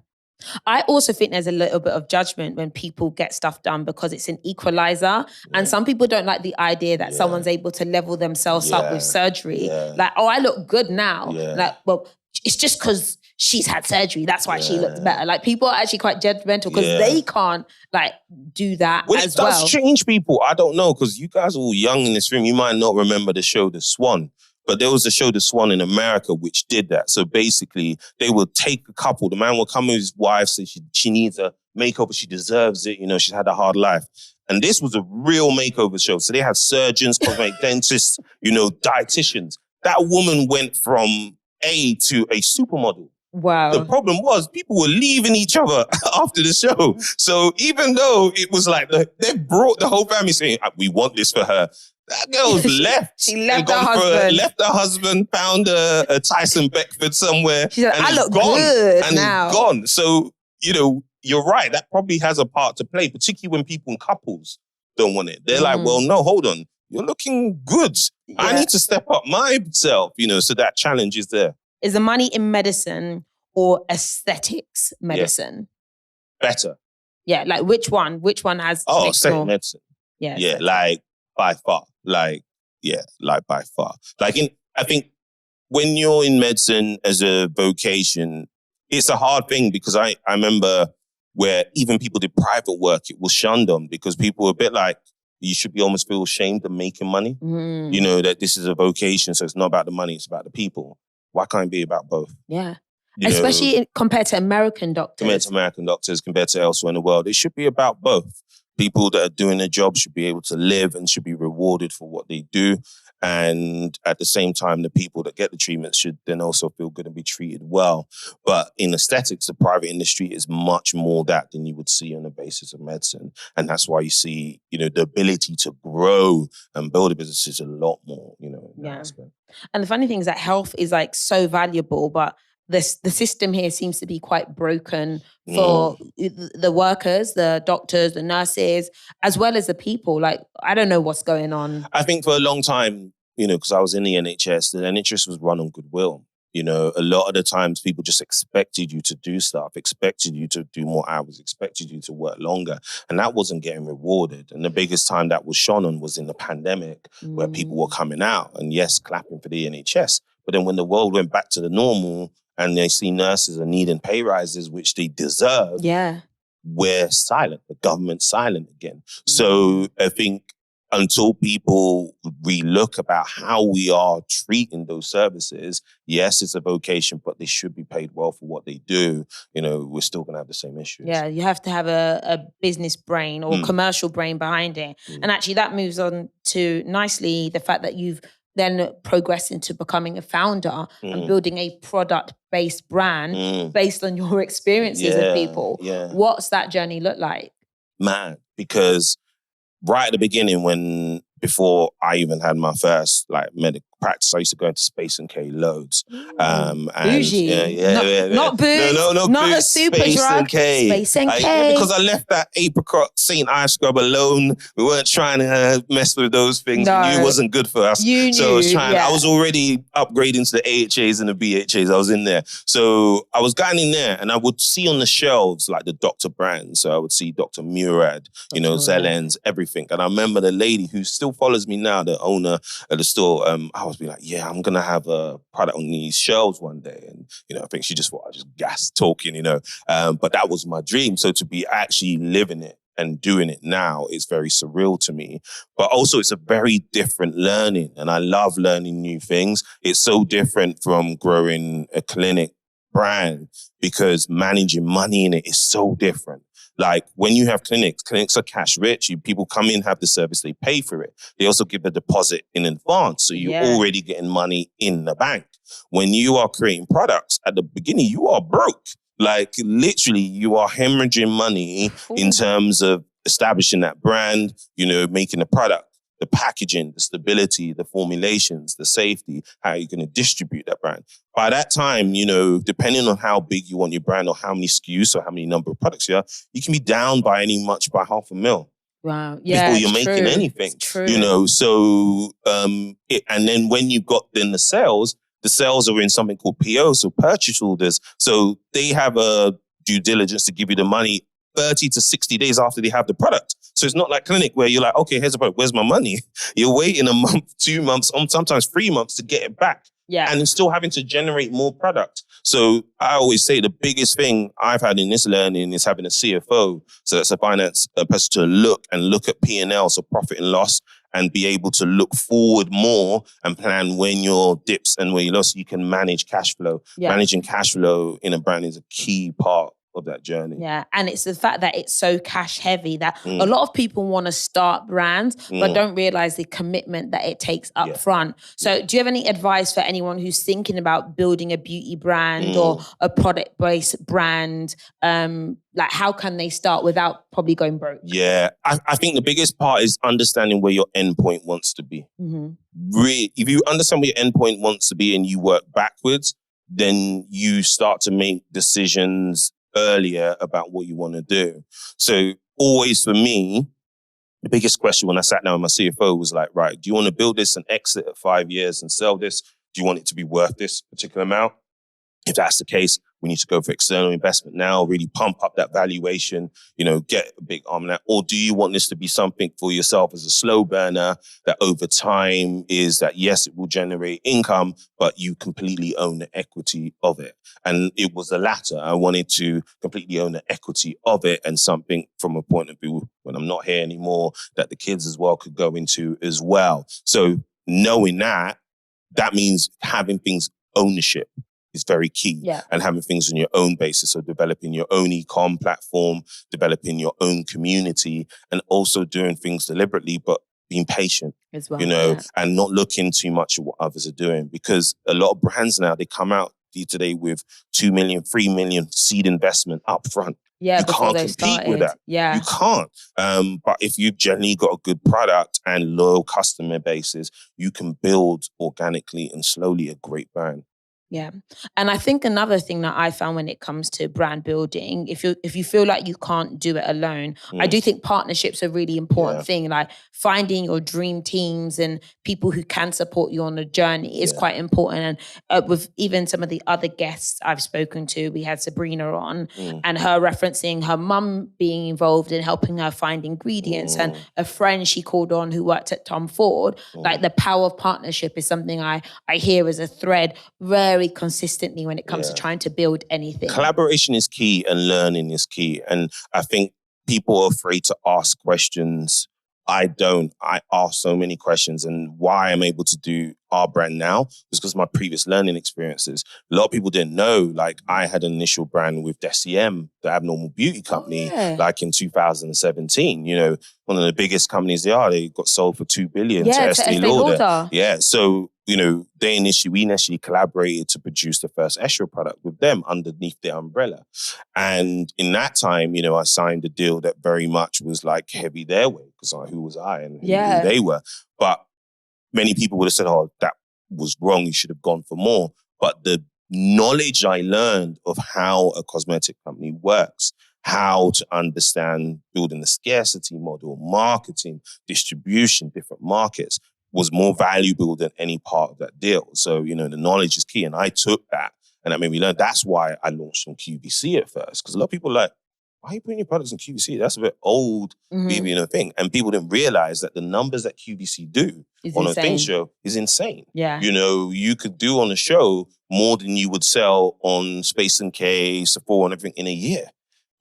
I also think there's a little bit of judgment when people get stuff done because it's an equalizer. And some people don't like the idea that someone's able to level themselves up with surgery. Yeah. Like, oh, I look good now. Yeah. Like, well, it's just because she's had surgery. That's why she looks better. Like, people are actually quite judgmental because they can't, like, do that as well. It does change people. I don't know, because you guys are all young in this room. You might not remember the show The Swan. But there was a show, The Swan, in America, which did that. So basically, they would take a couple. The man would come with his wife, say she needs a makeover. She deserves it. You know, she's had a hard life. And this was a real makeover show. So they had surgeons, cosmetic dentists, you know, dietitians. That woman went from A to a supermodel. Wow. The problem was people were leaving each other after the show. So even though it was like, they brought the whole family saying, we want this for her. That girl's left. She left her husband. Left her husband, found a Tyson Beckford somewhere. She said, I look good and now. It's gone. So, you know, you're right. That probably has a part to play, particularly when people in couples don't want it. They're like, well, no, hold on. You're looking good. Yeah. I need to step up myself, you know, so that challenge is there. Is the money in medicine or aesthetics medicine? Yeah. Better. Yeah, like which one? Which one has... Oh, aesthetic medicine. Yeah. Yeah, like by far. Like by far. I think when you're in medicine as a vocation, it's a hard thing because I remember where even people did private work, it was shunned on because people were a bit like, you should be almost feel ashamed of making money. You know, that this is a vocation, so it's not about the money, it's about the people. Why can't it be about both? Yeah. Especially compared to American doctors. Compared to American doctors, compared to elsewhere in the world. It should be about both. People that are doing their job should be able to live and should be rewarded for what they do. And at the same time, the people that get the treatment should then also feel good and be treated well. But in aesthetics, the private industry is much more that than you would see on the basis of medicine. And that's why you see, you know, the ability to grow and build a business is a lot more, you know, in that aspect. And the funny thing is that health is like so valuable, but the system here seems to be quite broken for the workers, the doctors, the nurses, as well as the people. Like, I don't know what's going on. I think for a long time, you know, because I was in the NHS was run on goodwill. You know, a lot of the times people just expected you to do stuff, expected you to do more hours, expected you to work longer. And that wasn't getting rewarded. And the biggest time that was shone on was in the pandemic where people were coming out and yes, clapping for the NHS. But then when the world went back to the normal, and they see nurses are needing pay rises, which they deserve. Yeah. we're silent. The government's silent again. So I think until people relook about how we are treating those services, yes, it's a vocation, but they should be paid well for what they do. We're still going to have the same issues. Yeah, you have to have a business brain or commercial brain behind it. And actually that moves on to nicely the fact that you've then progressed into becoming a founder and building a product-based brand based on your experiences with people. Yeah. What's that journey look like? Man, because right at the beginning, before I even had my first medical practice, I used to go into Space and K loads. Bougie. Not boots. No, not boots, a super Space drug. And K. Space and K. Because I left that apricot St. Eye scrub alone. We weren't trying to mess with those things. No. We knew it wasn't good for us. You knew, so I was already upgrading to the AHAs and the BHAs. I was in there. So I was going in there and I would see on the shelves like the Dr. brands. So I would see Dr. Murad, Zelens, everything. And I remember the lady who still follows me now, the owner of the store, I was like, yeah, I'm going to have a product on these shelves one day. And, I think she just thought I just gassed talking, but that was my dream. So to be actually living it and doing it now is very surreal to me. But also it's a very different learning. And I love learning new things. It's so different from growing a clinic brand because managing money in it is so different. Like when you have clinics are cash rich. People come in, have the service, they pay for it. They also give a deposit in advance. So you're already getting money in the bank. When you are creating products at the beginning, you are broke. Like literally you are hemorrhaging money in terms of establishing that brand, making the product, the packaging, the stability, the formulations, the safety, how you're going to distribute that brand. By that time, depending on how big you want your brand or how many SKUs or how many number of products you have, you can be down by by $500,000. Wow. Yeah. Before you're making anything. It's true. So, and then when you've got the sales are in something called PO, so purchase orders. So they have a due diligence to give you the money 30 to 60 days after they have the product. So it's not like clinic where you're like, okay, here's the product, where's my money? You're waiting a month, 2 months, sometimes 3 months to get it back. Yeah. And then still having to generate more product. So I always say the biggest thing I've had in this learning is having a CFO. So that's a finance person to look at P&L, so profit and loss, and be able to look forward more and plan when your dips and where you lost, you can manage cash flow. Yeah. Managing cash flow in a brand is a key part of that journey. Yeah, and it's the fact that it's so cash heavy that a lot of people want to start brands but don't realize the commitment that it takes up front. So do you have any advice for anyone who's thinking about building a beauty brand or a product-based brand? Like how can they start without probably going broke? Yeah, I think the biggest part is understanding where your endpoint wants to be. Really, if you understand where your endpoint wants to be and you work backwards, then you start to make decisions earlier about what you want to do. So always for me, the biggest question when I sat down with my CFO was like, right, do you want to build this and exit at 5 years and sell this? Do you want it to be worth this particular amount? If that's the case, we need to go for external investment now, really pump up that valuation, get a big arm in that. Or do you want this to be something for yourself as a slow burner that over time is that, yes, it will generate income, but you completely own the equity of it. And it was the latter. I wanted to completely own the equity of it and something from a point of view when I'm not here anymore that the kids as well could go into as well. So knowing that means having things ownership is very key. Yeah. And having things on your own basis. So developing your own e-com platform, developing your own community, and also doing things deliberately, but being patient as well, and not looking too much at what others are doing. Because a lot of brands now, they come out today with 2 million, 3 million seed investment up front. Yeah, you can't compete with that. Yeah. You can't. But if you've generally got a good product and loyal customer bases, you can build organically and slowly a great brand. Yeah. And I think another thing that I found when it comes to brand building, if you feel like you can't do it alone, I do think partnerships are a really important thing. Like finding your dream teams and people who can support you on the journey is quite important. And with even some of the other guests I've spoken to, we had Sabrina on and her referencing her mum being involved in helping her find ingredients and a friend she called on who worked at Tom Ford. Like the power of partnership is something I hear as a thread very very consistently when it comes to trying to build anything. Collaboration is key and learning is key. And I think people are afraid to ask questions. I don't. I ask so many questions, and why I'm able to do our brand now is because of my previous learning experiences. A lot of people didn't know, like I had an initial brand with DECIEM, the abnormal beauty company, like in 2017. You know, one of the biggest companies they got sold for $2 billion to Estee Lauder. Yeah, so you know, we initially collaborated to produce the first Esho product with them underneath their umbrella. And in that time, you know, I signed a deal that very much was like heavy their way, because who was I and who they were. But many people would have said, oh, that was wrong, you should have gone for more. But the knowledge I learned of how a cosmetic company works, how to understand building the scarcity model, marketing, distribution, different markets, was more valuable than any part of that deal. So, you know, the knowledge is key. And I took that and that made me learn. That's why I launched on QVC at first. Because a lot of people are like, why are you putting your products on QVC? That's a bit old, you know, thing. And people didn't realize that the numbers that QVC do on a thing show is insane. Yeah. You know, you could do on a show more than you would sell on Space & K, Sephora and everything in a year.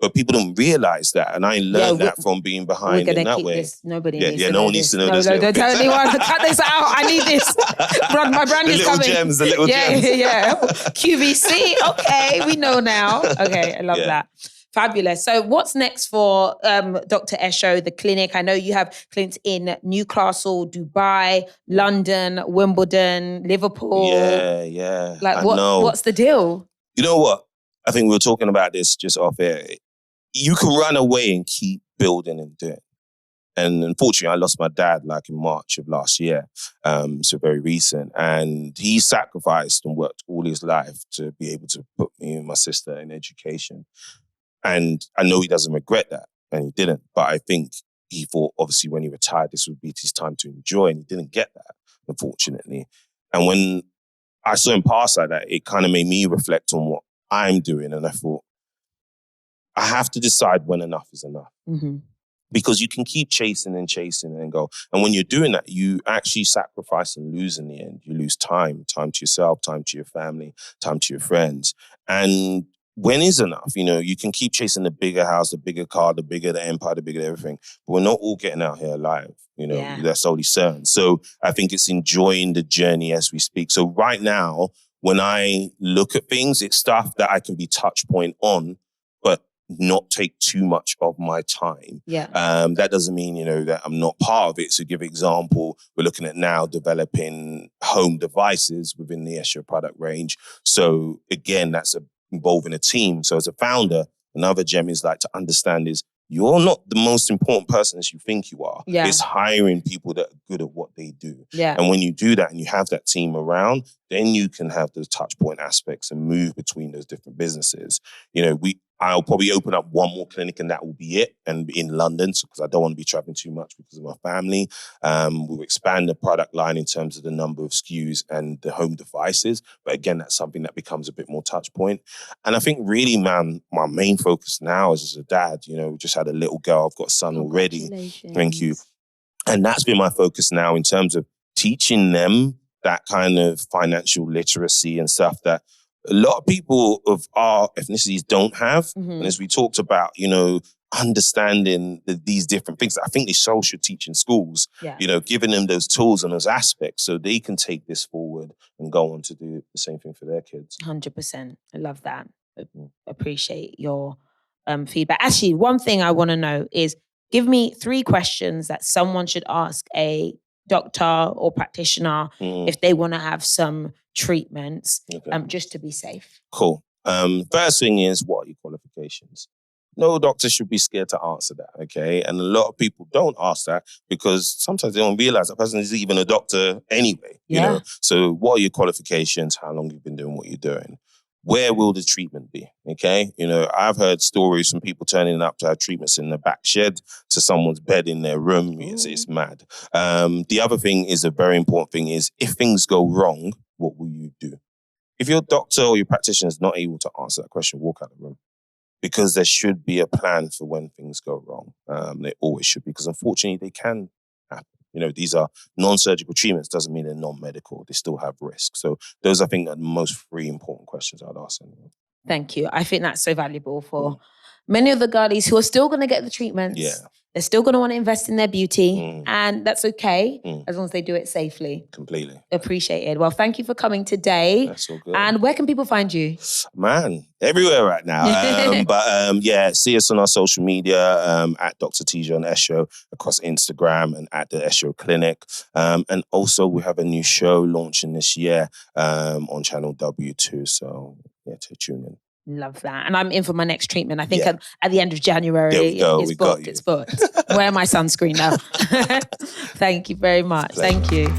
But people don't realize that. And I learned that from being behind in that way. Nobody needs to know no one needs to know this. No, don't tell anyone. Cut this out. I need this. My brand is coming. The little gems. Yeah. QVC. Okay, we know now. Okay, I love that. Fabulous. So what's next for Dr. Esho, the clinic? I know you have clinics in Newcastle, Dubai, London, Wimbledon, Liverpool. Yeah. Like what's the deal? You know what? I think we were talking about this just off air. You can run away and keep building and doing. And unfortunately, I lost my dad like in March of last year, so very recent. And he sacrificed and worked all his life to be able to put me and my sister in education. And I know he doesn't regret that, and he didn't. But I think he thought, obviously, when he retired, this would be his time to enjoy, and he didn't get that, unfortunately. And when I saw him pass like that, it kind of made me reflect on what I'm doing. And I thought, I have to decide when enough is enough. Mm-hmm. Because you can keep chasing and go. And when you're doing that, you actually sacrifice and lose in the end. You lose time to yourself, time to your family, time to your friends. And when is enough? You know, you can keep chasing the bigger house, the bigger car, the bigger the empire, the bigger everything. But we're not all getting out here alive. You know, that's only certain. So I think it's enjoying the journey as we speak. So right now, when I look at things, it's stuff that I can be touch point on, but not take too much of my time. That doesn't mean, you know, that I'm not part of it. So give example, we're looking at now developing home devices within the Esho product range. So again, that's involving a team. So as a founder, another gem is like to understand is you're not the most important person as you think you are. It's hiring people that are good at what they do. And when you do that and you have that team around, then you can have those touch point aspects and move between those different businesses. You know, I'll probably open up one more clinic and that will be it. And in London, because I don't want to be traveling too much because of my family. We'll expand the product line in terms of the number of SKUs and the home devices. But again, that's something that becomes a bit more touch point. And I think really, man, my main focus now is as a dad. You know, we just had a little girl. I've got a son already. Thank you. And that's been my focus now in terms of teaching them that kind of financial literacy and stuff that a lot of people of our ethnicities don't have. And as we talked about, you know, understanding these different things, I think they should teach in schools, you know, giving them those tools and those aspects so they can take this forward and go on to do the same thing for their kids. 100%. I love that. Appreciate your feedback. Actually, one thing I want to know is give me 3 questions that someone should ask a doctor or practitioner if they want to have some treatments, just to be safe. Cool. First thing is, what are your qualifications? No doctor should be scared to answer that, okay? And a lot of people don't ask that because sometimes they don't realize that person is even a doctor anyway, you know? So what are your qualifications? How long you've been doing what you're doing? Where will the treatment be, okay? You know, I've heard stories from people turning up to have treatments in the back shed to someone's bed in their room. It's mad. The other thing is a very important thing is if things go wrong, what will you do? If your doctor or your practitioner is not able to answer that question, walk out of the room. Because there should be a plan for when things go wrong. They always should be, because unfortunately they can happen. These are non-surgical treatments. Doesn't mean they're non-medical. They still have risk. So those, I think, are the most 3 important questions I'd ask anyone. Thank you. I think that's so valuable for many of the girlies who are still going to get the treatments. Yeah. They're still going to want to invest in their beauty, and that's okay as long as they do it safely. Completely. Appreciated. Well, thank you for coming today. That's all good. And where can people find you? Man, everywhere right now. But see us on our social media at Dr. Tijo and Esho across Instagram and at the Esho Clinic. And also we have a new show launching this year on Channel W2. So to tune in. Love that. And I'm in for my next treatment. I think at the end of January. There we go. It's booked. Wear my sunscreen now. Thank you very much. Thank you.